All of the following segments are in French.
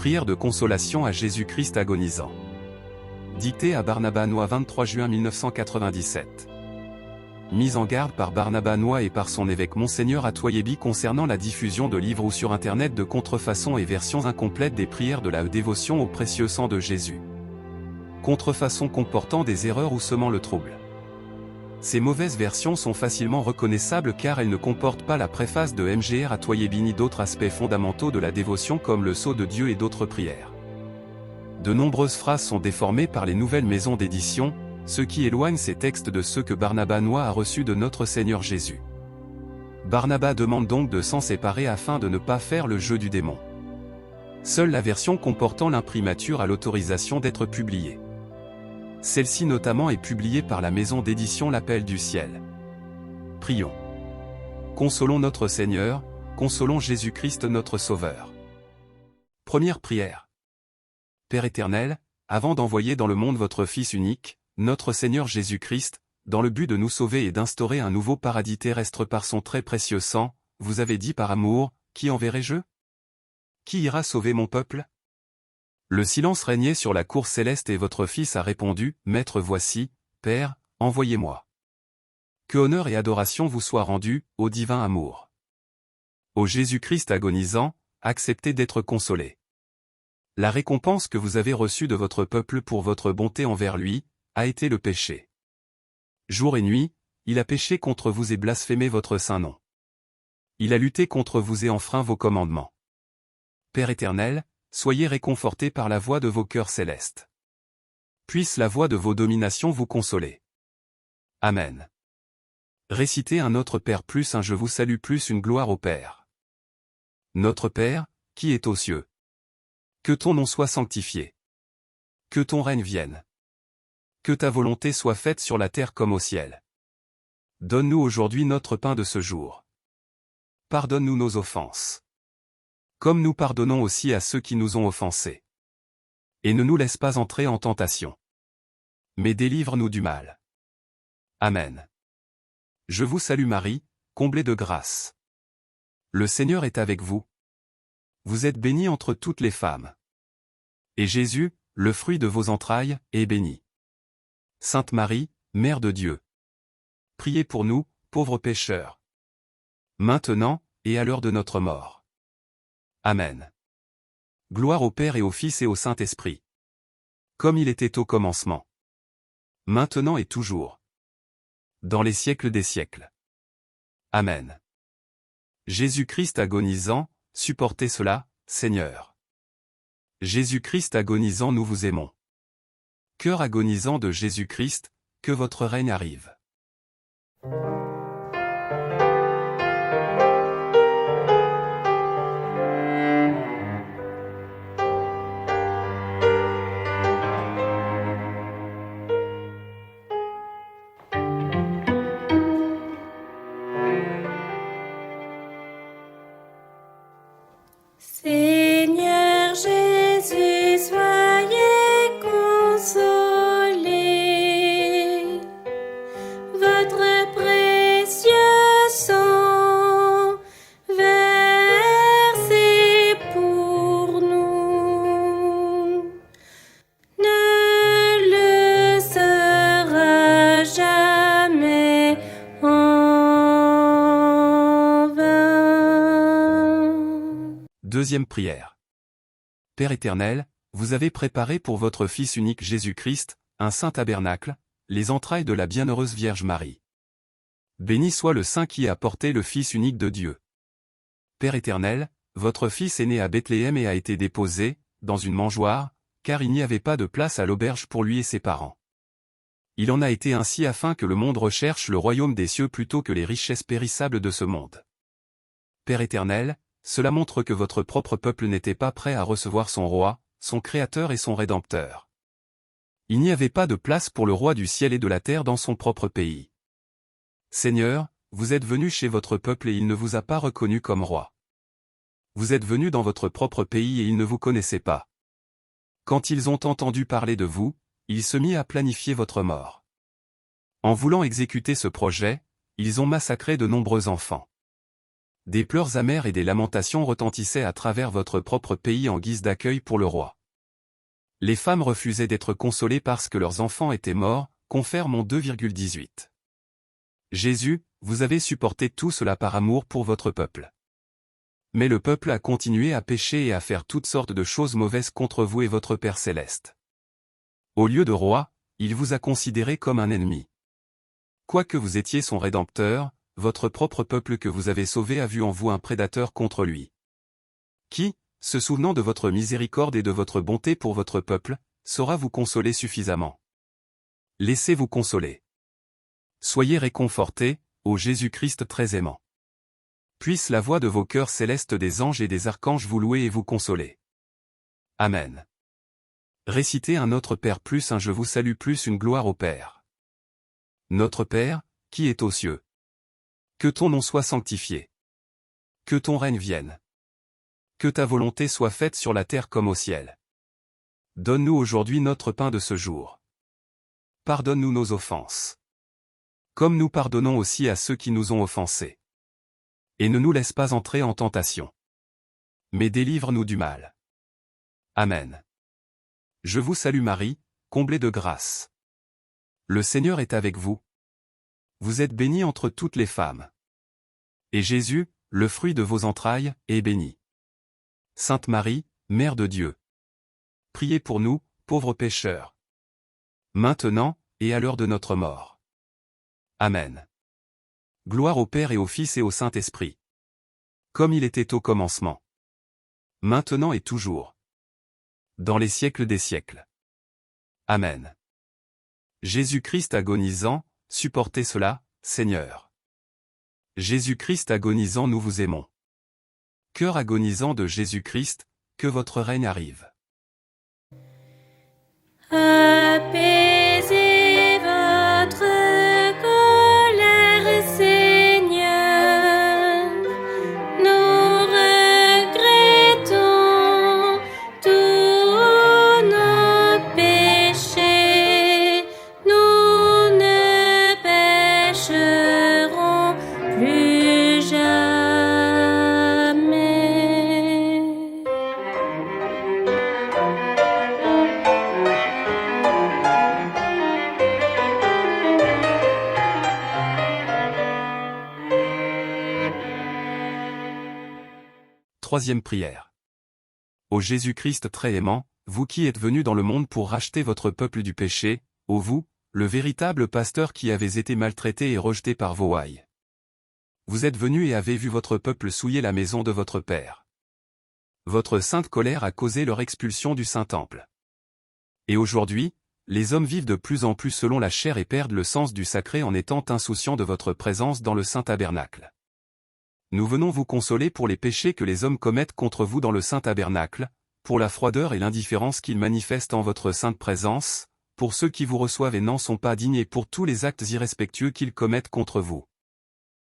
Prière de consolation à Jésus-Christ agonisant. Dictée à Barnabas Noy 23 juin 1997. Mise en garde par Barnabas Noy et par son évêque Monseigneur Atoyebi concernant la diffusion de livres ou sur Internet de contrefaçons et versions incomplètes des prières de la dévotion au précieux sang de Jésus. Contrefaçons comportant des erreurs ou semant le trouble. Ces mauvaises versions sont facilement reconnaissables car elles ne comportent pas la préface de Mgr Atoyebi ni d'autres aspects fondamentaux de la dévotion comme le sceau de Dieu et d'autres prières. De nombreuses phrases sont déformées par les nouvelles maisons d'édition, ce qui éloigne ces textes de ceux que Barnabas Noy a reçus de notre Seigneur Jésus. Barnabas demande donc de s'en séparer afin de ne pas faire le jeu du démon. Seule la version comportant l'imprimature a l'autorisation d'être publiée. Celle-ci notamment est publiée par la maison d'édition L'Appel du Ciel. Prions. Consolons notre Seigneur, consolons Jésus-Christ notre Sauveur. Première prière. Père éternel, avant d'envoyer dans le monde votre Fils unique, notre Seigneur Jésus-Christ, dans le but de nous sauver et d'instaurer un nouveau paradis terrestre par son très précieux sang, vous avez dit par amour, qui enverrai-je? Qui ira sauver mon peuple? Le silence régnait sur la cour céleste et votre Fils a répondu, Maître voici, Père, envoyez-moi. Que honneur et adoration vous soient rendus, ô divin amour. Ô Jésus-Christ agonisant, acceptez d'être consolé. La récompense que vous avez reçue de votre peuple pour votre bonté envers lui, a été le péché. Jour et nuit, il a péché contre vous et blasphémé votre saint nom. Il a lutté contre vous et enfreint vos commandements. Père éternel, soyez réconfortés par la voix de vos cœurs célestes. Puisse la voix de vos dominations vous consoler. Amen. Récitez un Notre Père plus un Je vous salue plus une gloire au Père. Notre Père, qui est aux cieux. Que ton nom soit sanctifié. Que ton règne vienne. Que ta volonté soit faite sur la terre comme au ciel. Donne-nous aujourd'hui notre pain de ce jour. Pardonne-nous nos offenses. Comme nous pardonnons aussi à ceux qui nous ont offensés. Et ne nous laisse pas entrer en tentation. Mais délivre-nous du mal. Amen. Je vous salue Marie, comblée de grâce. Le Seigneur est avec vous. Vous êtes bénie entre toutes les femmes. Et Jésus, le fruit de vos entrailles, est béni. Sainte Marie, Mère de Dieu. Priez pour nous, pauvres pécheurs. Maintenant, et à l'heure de notre mort. Amen. Gloire au Père et au Fils et au Saint-Esprit. Comme il était au commencement. Maintenant et toujours. Dans les siècles des siècles. Amen. Jésus-Christ agonisant, supportez cela, Seigneur. Jésus-Christ agonisant, nous vous aimons. Cœur agonisant de Jésus-Christ, que votre règne arrive. Seigneur Jésus, soyez consolé. Votre précieux sang versé pour nous ne le sera jamais en vain. Deuxième prière. Père éternel, vous avez préparé pour votre Fils unique Jésus-Christ, un saint tabernacle, les entrailles de la bienheureuse Vierge Marie. Béni soit le Saint qui a porté le Fils unique de Dieu. Père éternel, votre Fils est né à Bethléem et a été déposé, dans une mangeoire, car il n'y avait pas de place à l'auberge pour lui et ses parents. Il en a été ainsi afin que le monde recherche le royaume des cieux plutôt que les richesses périssables de ce monde. Père éternel, cela montre que votre propre peuple n'était pas prêt à recevoir son roi, son créateur et son rédempteur. Il n'y avait pas de place pour le roi du ciel et de la terre dans son propre pays. Seigneur, vous êtes venu chez votre peuple et il ne vous a pas reconnu comme roi. Vous êtes venu dans votre propre pays et ils ne vous connaissaient pas. Quand ils ont entendu parler de vous, ils se mirent à planifier votre mort. En voulant exécuter ce projet, ils ont massacré de nombreux enfants. Des pleurs amers et des lamentations retentissaient à travers votre propre pays en guise d'accueil pour le roi. Les femmes refusaient d'être consolées parce que leurs enfants étaient morts, confère mon 2,18. Jésus, vous avez supporté tout cela par amour pour votre peuple. Mais le peuple a continué à pécher et à faire toutes sortes de choses mauvaises contre vous et votre Père céleste. Au lieu de roi, il vous a considéré comme un ennemi. Quoique vous étiez son rédempteur, votre propre peuple que vous avez sauvé a vu en vous un prédateur contre lui. Qui, se souvenant de votre miséricorde et de votre bonté pour votre peuple, saura vous consoler suffisamment? Laissez-vous consoler. Soyez réconfortés, ô Jésus-Christ très aimant. Puisse la voix de vos cœurs célestes des anges et des archanges vous louer et vous consoler. Amen. Récitez un Notre Père plus un Je vous salue plus une gloire au Père. Notre Père, qui est aux cieux. Que ton nom soit sanctifié. Que ton règne vienne. Que ta volonté soit faite sur la terre comme au ciel. Donne-nous aujourd'hui notre pain de ce jour. Pardonne-nous nos offenses. Comme nous pardonnons aussi à ceux qui nous ont offensés. Et ne nous laisse pas entrer en tentation. Mais délivre-nous du mal. Amen. Je vous salue Marie, comblée de grâce. Le Seigneur est avec vous. Vous êtes bénie entre toutes les femmes. Et Jésus, le fruit de vos entrailles, est béni. Sainte Marie, Mère de Dieu. Priez pour nous, pauvres pécheurs. Maintenant, et à l'heure de notre mort. Amen. Gloire au Père et au Fils et au Saint-Esprit. Comme il était au commencement. Maintenant et toujours. Dans les siècles des siècles. Amen. Jésus-Christ agonisant, supportez cela, Seigneur. Jésus-Christ agonisant, nous vous aimons. Cœur agonisant de Jésus-Christ, que votre règne arrive. Apaisez votre colère, Seigneur. Nous regrettons tous nos péchés. Nous ne pécherons plus jamais. Troisième prière. Ô Jésus-Christ très aimant, vous qui êtes venu dans le monde pour racheter votre peuple du péché, ô vous, le véritable pasteur qui avez été maltraité et rejeté par vos ouailles. Vous êtes venu et avez vu votre peuple souiller la maison de votre Père. Votre sainte colère a causé leur expulsion du Saint-Temple. Et aujourd'hui, les hommes vivent de plus en plus selon la chair et perdent le sens du sacré en étant insouciants de votre présence dans le Saint-Tabernacle. Nous venons vous consoler pour les péchés que les hommes commettent contre vous dans le Saint-Tabernacle, pour la froideur et l'indifférence qu'ils manifestent en votre sainte présence, pour ceux qui vous reçoivent et n'en sont pas dignes et pour tous les actes irrespectueux qu'ils commettent contre vous.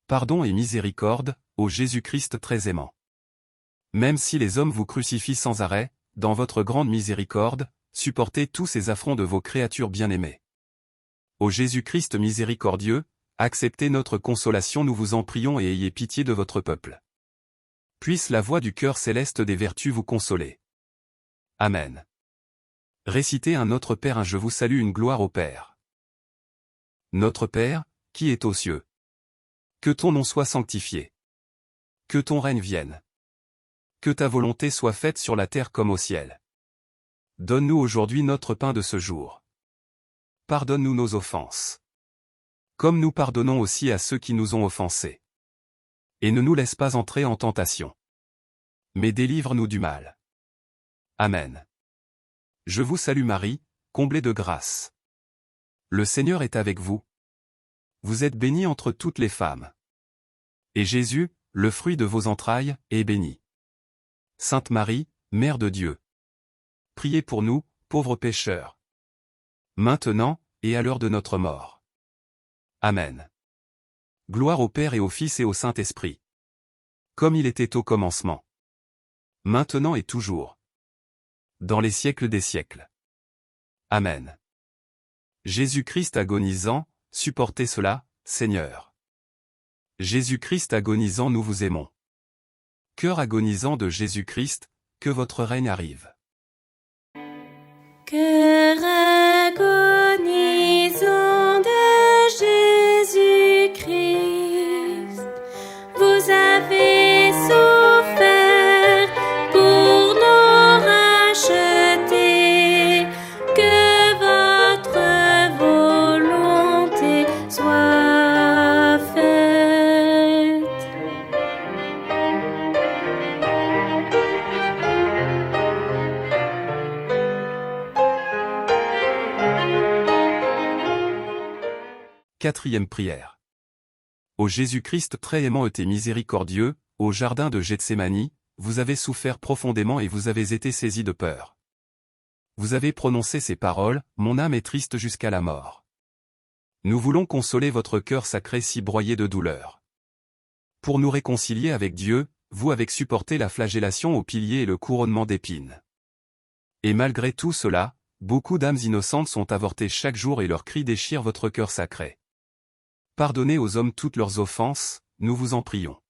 Pardon et miséricorde, ô Jésus-Christ très aimant. Même si les hommes vous crucifient sans arrêt, dans votre grande miséricorde, supportez tous ces affronts de vos créatures bien-aimées. Ô Jésus-Christ miséricordieux, acceptez notre consolation, nous vous en prions, et ayez pitié de votre peuple. Puisse la voix du cœur céleste des vertus vous consoler. Amen. Récitez un Notre Père un Je vous salue une gloire au Père. Notre Père, qui est aux cieux. Que ton nom soit sanctifié. Que ton règne vienne. Que ta volonté soit faite sur la terre comme au ciel. Donne-nous aujourd'hui notre pain de ce jour. Pardonne-nous nos offenses. Comme nous pardonnons aussi à ceux qui nous ont offensés. Et ne nous laisse pas entrer en tentation. Mais délivre-nous du mal. Amen. Je vous salue Marie, comblée de grâce. Le Seigneur est avec vous. Vous êtes bénie entre toutes les femmes. Et Jésus, le fruit de vos entrailles, est béni. Sainte Marie, Mère de Dieu. Priez pour nous, pauvres pécheurs. Maintenant, et à l'heure de notre mort. Amen. Gloire au Père et au Fils et au Saint-Esprit. Comme il était au commencement. Maintenant et toujours. Dans les siècles des siècles. Amen. Jésus-Christ agonisant, supportez cela, Seigneur. Jésus-Christ agonisant, nous vous aimons. Cœur agonisant de Jésus-Christ, que votre règne arrive. Cœur agonisant de Jésus-Christ, vous avez souffert pour nous racheter, que votre volonté soit faite. Quatrième prière. Ô Jésus-Christ très aimant et miséricordieux, au jardin de Gethsémani, vous avez souffert profondément et vous avez été saisi de peur. Vous avez prononcé ces paroles, mon âme est triste jusqu'à la mort. Nous voulons consoler votre cœur sacré si broyé de douleur. Pour nous réconcilier avec Dieu, vous avez supporté la flagellation au pilier et le couronnement d'épines. Et malgré tout cela, beaucoup d'âmes innocentes sont avortées chaque jour et leurs cris déchirent votre cœur sacré. Pardonnez aux hommes toutes leurs offenses, nous vous en prions.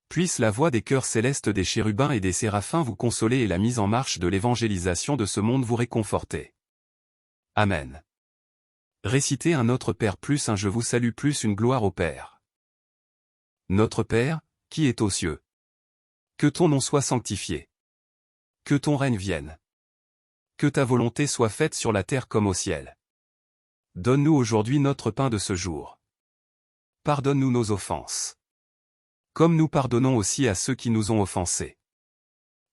Puisse la voix des chœurs célestes des chérubins et des séraphins vous consoler et la mise en marche de l'évangélisation de ce monde vous réconforter. Amen. Récitez un Notre Père plus un Je vous salue plus une gloire au Père. Notre Père, qui est aux cieux. Que ton nom soit sanctifié. Que ton règne vienne. Que ta volonté soit faite sur la terre comme au ciel. Donne-nous aujourd'hui notre pain de ce jour. Pardonne-nous nos offenses. Comme nous pardonnons aussi à ceux qui nous ont offensés.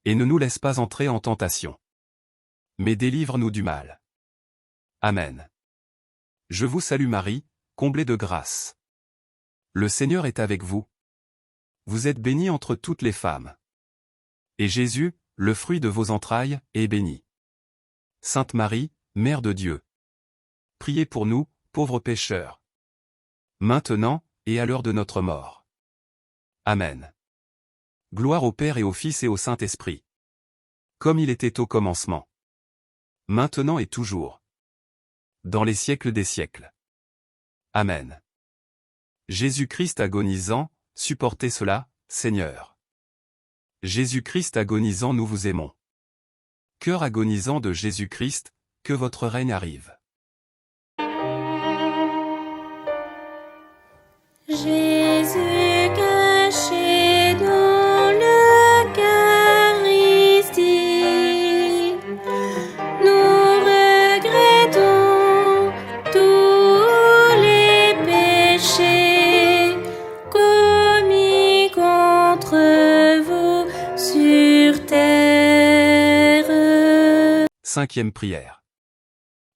Et ne nous laisse pas entrer en tentation. Mais délivre-nous du mal. Amen. Je vous salue Marie, comblée de grâce. Le Seigneur est avec vous. Vous êtes bénie entre toutes les femmes. Et Jésus, le fruit de vos entrailles, est béni. Sainte Marie, Mère de Dieu. Priez pour nous, pauvres pécheurs. Maintenant, et à l'heure de notre mort. Amen. Gloire au Père et au Fils et au Saint-Esprit. Comme il était au commencement. Maintenant et toujours. Dans les siècles des siècles. Amen. Jésus-Christ agonisant, supportez cela, Seigneur. Jésus-Christ agonisant, nous vous aimons. Cœur agonisant de Jésus-Christ, que votre règne arrive. Jésus caché dans l'Eucharistie, nous regrettons tous les péchés commis contre vous sur terre. Cinquième prière.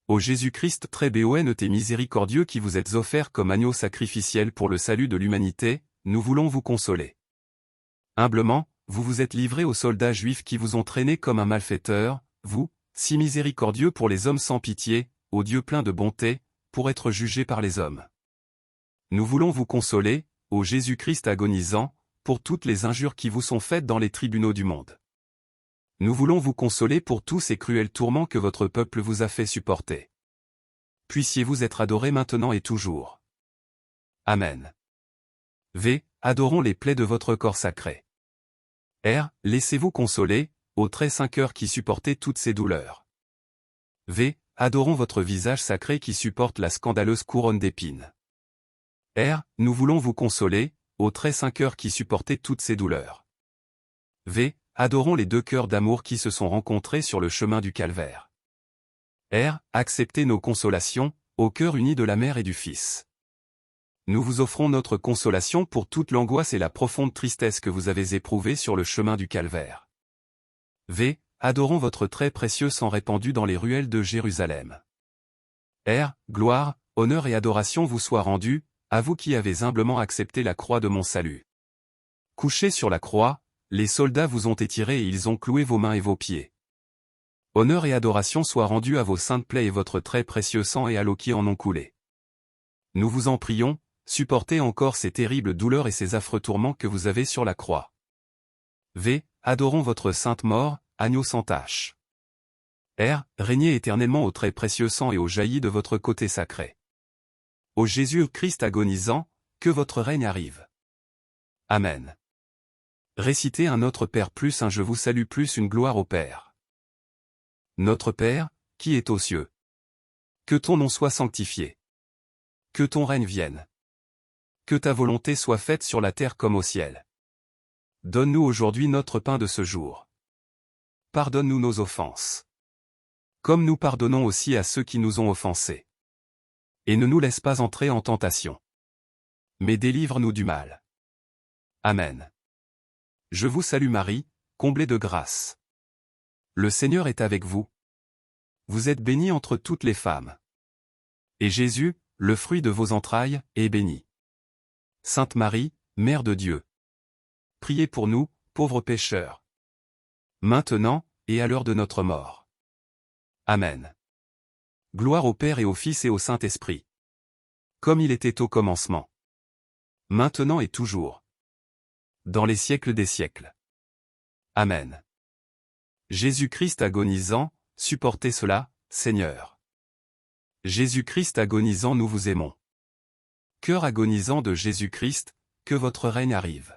Ô Jésus-Christ très béon et miséricordieux qui vous êtes offert comme agneau sacrificiel pour le salut de l'humanité, nous voulons vous consoler. Humblement, vous vous êtes livré aux soldats juifs qui vous ont traîné comme un malfaiteur, vous, si miséricordieux pour les hommes sans pitié, ô Dieu plein de bonté, pour être jugé par les hommes. Nous voulons vous consoler, ô Jésus-Christ agonisant, pour toutes les injures qui vous sont faites dans les tribunaux du monde. Nous voulons vous consoler pour tous ces cruels tourments que votre peuple vous a fait supporter. Puissiez-vous être adorés maintenant et toujours. Amen. V. Adorons les plaies de votre corps sacré. R. Laissez-vous consoler, ô très saint cœur qui supportez toutes ces douleurs. V. Adorons votre visage sacré qui supporte la scandaleuse couronne d'épines. R. Nous voulons vous consoler, ô très saint cœur qui supportez toutes ces douleurs. V. Adorons les deux cœurs d'amour qui se sont rencontrés sur le chemin du calvaire. R. Acceptez nos consolations, au cœur uni de la Mère et du Fils. Nous vous offrons notre consolation pour toute l'angoisse et la profonde tristesse que vous avez éprouvée sur le chemin du calvaire. V. Adorons votre très précieux sang répandu dans les ruelles de Jérusalem. R. Gloire, honneur et adoration vous soient rendus, à vous qui avez humblement accepté la croix de mon salut. Couchés sur la croix, les soldats vous ont étiré et ils ont cloué vos mains et vos pieds. Honneur et adoration soient rendus à vos saintes plaies et votre très précieux sang et à l'eau qui en ont coulé. Nous vous en prions, supportez encore ces terribles douleurs et ces affreux tourments que vous avez sur la croix. V. Adorons votre sainte mort, agneau sans tache. R. Régnez éternellement au très précieux sang et au jailli de votre côté sacré. Ô Jésus-Christ agonisant, que votre règne arrive. Amen. Récitez un Notre Père plus un Je vous salue plus une gloire au Père. Notre Père, qui est aux cieux. Que ton nom soit sanctifié. Que ton règne vienne. Que ta volonté soit faite sur la terre comme au ciel. Donne-nous aujourd'hui notre pain de ce jour. Pardonne-nous nos offenses. Comme nous pardonnons aussi à ceux qui nous ont offensés. Et ne nous laisse pas entrer en tentation. Mais délivre-nous du mal. Amen. Je vous salue Marie, comblée de grâce. Le Seigneur est avec vous. Vous êtes bénie entre toutes les femmes. Et Jésus, le fruit de vos entrailles, est béni. Sainte Marie, Mère de Dieu. Priez pour nous, pauvres pécheurs. Maintenant, et à l'heure de notre mort. Amen. Gloire au Père et au Fils et au Saint-Esprit. Comme il était au commencement. Maintenant et toujours. Dans les siècles des siècles. Amen. Jésus-Christ agonisant, supportez cela, Seigneur. Jésus-Christ agonisant, nous vous aimons. Cœur agonisant de Jésus-Christ, que votre règne arrive.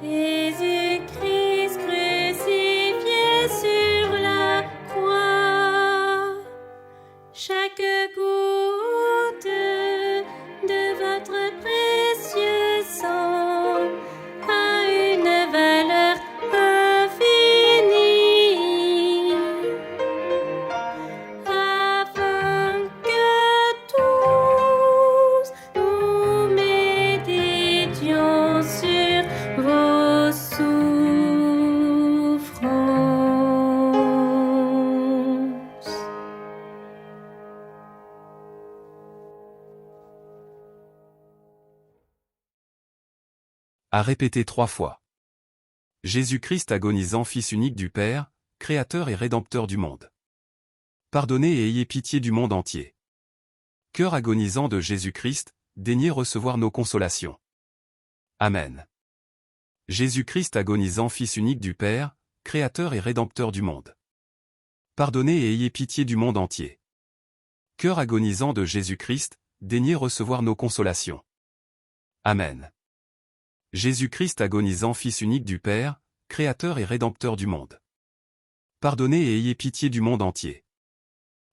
Jésus-Christ crucifié sur la croix, chaque goutte de votre précieux sang a une valeur infinie, afin que tous nous méditions sur vos souffrances. À répéter 3 fois. Jésus-Christ agonisant, Fils unique du Père, Créateur et Rédempteur du monde. Pardonnez et ayez pitié du monde entier. Cœur agonisant de Jésus-Christ, daignez recevoir nos consolations. Amen. Jésus-Christ agonisant, Fils unique du Père, Créateur et Rédempteur du monde. Pardonnez et ayez pitié du monde entier. Cœur agonisant de Jésus-Christ, daignez recevoir nos consolations. Amen. Jésus-Christ agonisant, Fils unique du Père, Créateur et Rédempteur du monde. Pardonnez et ayez pitié du monde entier.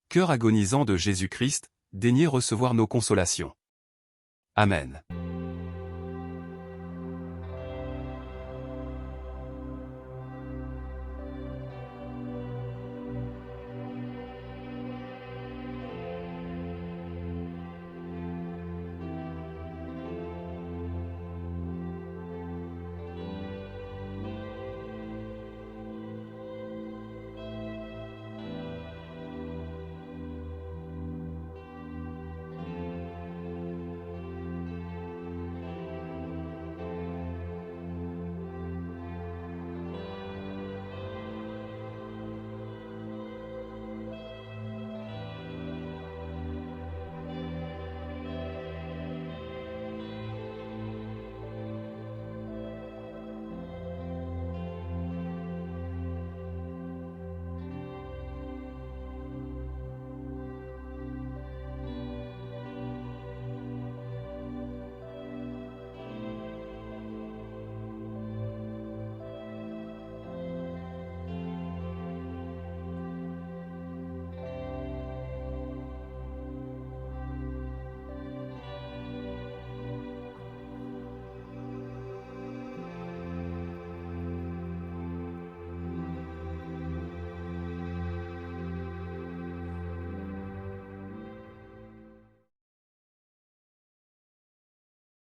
Cœur agonisant de Jésus-Christ, daignez recevoir nos consolations. Amen.